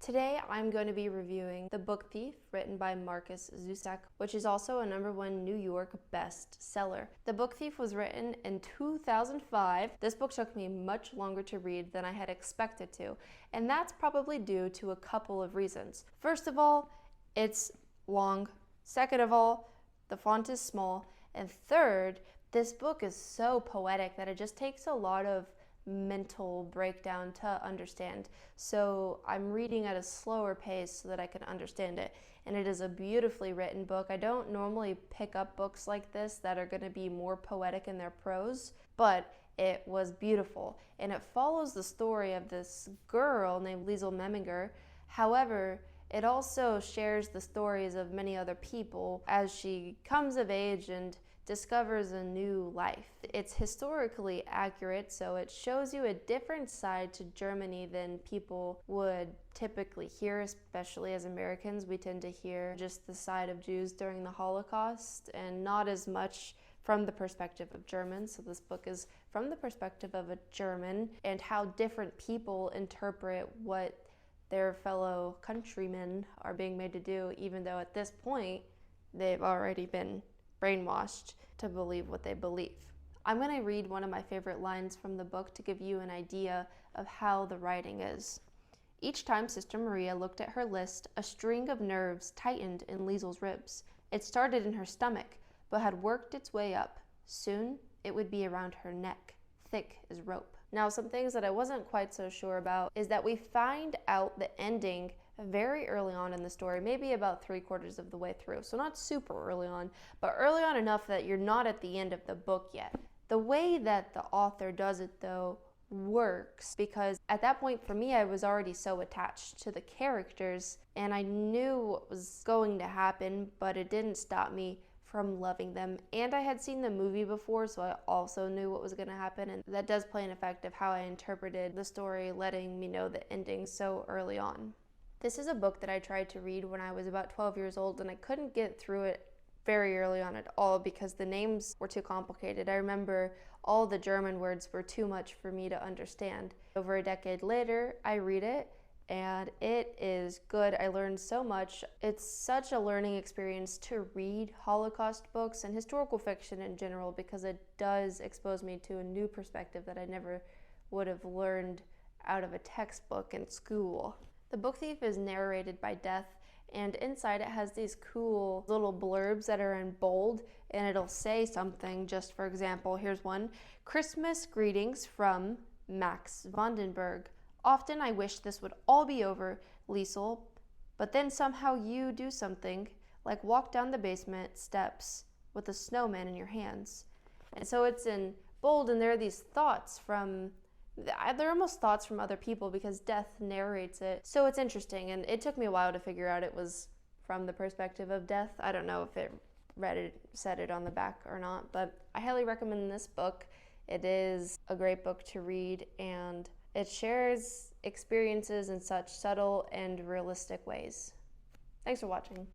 Today I'm going to be reviewing The Book Thief, written by Markus Zusak, which is also a #1 New York bestseller. The Book Thief was written in 2005. This book took me much longer to read than I had expected to, and that's probably due to a couple of reasons. First of all, it's long. Second of all, the font is small. And third, this book is so poetic that it just takes a lot of mental breakdown to understand. So I'm reading at a slower pace so that I can understand it. And it is a beautifully written book. I don't normally pick up books like this that are going to be more poetic in their prose, but it was beautiful. And it follows the story of this girl named Liesl Memminger. However, it also shares the stories of many other people as she comes of age and discovers a new life. It's historically accurate, so it shows you a different side to Germany than people would typically hear, especially as Americans. We tend to hear just the side of Jews during the Holocaust and not as much from the perspective of Germans. So this book is from the perspective of a German and how different people interpret what their fellow countrymen are being made to do, even though at this point they've already been brainwashed to believe what they believe. I'm going to read one of my favorite lines from the book to give you an idea of how the writing is. Each time Sister Maria looked at her list, a string of nerves tightened in Liesl's ribs. It started in her stomach, but had worked its way up. Soon, it would be around her neck, thick as rope. Now, some things that I wasn't quite so sure about is that we find out the ending very early on in the story, maybe about 3/4 of the way through. So not super early on, but early on enough that you're not at the end of the book yet. The way that the author does it, though, works because at that point for me I was already so attached to the characters and I knew what was going to happen, but it didn't stop me from loving them. And I had seen the movie before, so I also knew what was going to happen, and that does play an effect of how I interpreted the story, letting me know the ending so early on. This is a book that I tried to read when I was about 12 years old, and I couldn't get through it very early on at all because the names were too complicated. I remember all the German words were too much for me to understand. Over a decade later, I read it, and it is good. I learned so much. It's such a learning experience to read Holocaust books and historical fiction in general because it does expose me to a new perspective that I never would have learned out of a textbook in school. The Book Thief is narrated by Death, and inside it has these cool little blurbs that are in bold, and it'll say something. Just for example, here's one: Christmas greetings from Max Vandenberg. Often I wish this would all be over, Liesl, but then somehow you do something, like walk down the basement steps with a snowman in your hands. And so it's in bold, and there are these thoughts from they're almost thoughts from other people because Death narrates it. So it's interesting, and it took me a while to figure out it was from the perspective of Death. I don't know if it said it on the back or not, but I highly recommend this book. It is a great book to read, and it shares experiences in such subtle and realistic ways. Thanks for watching.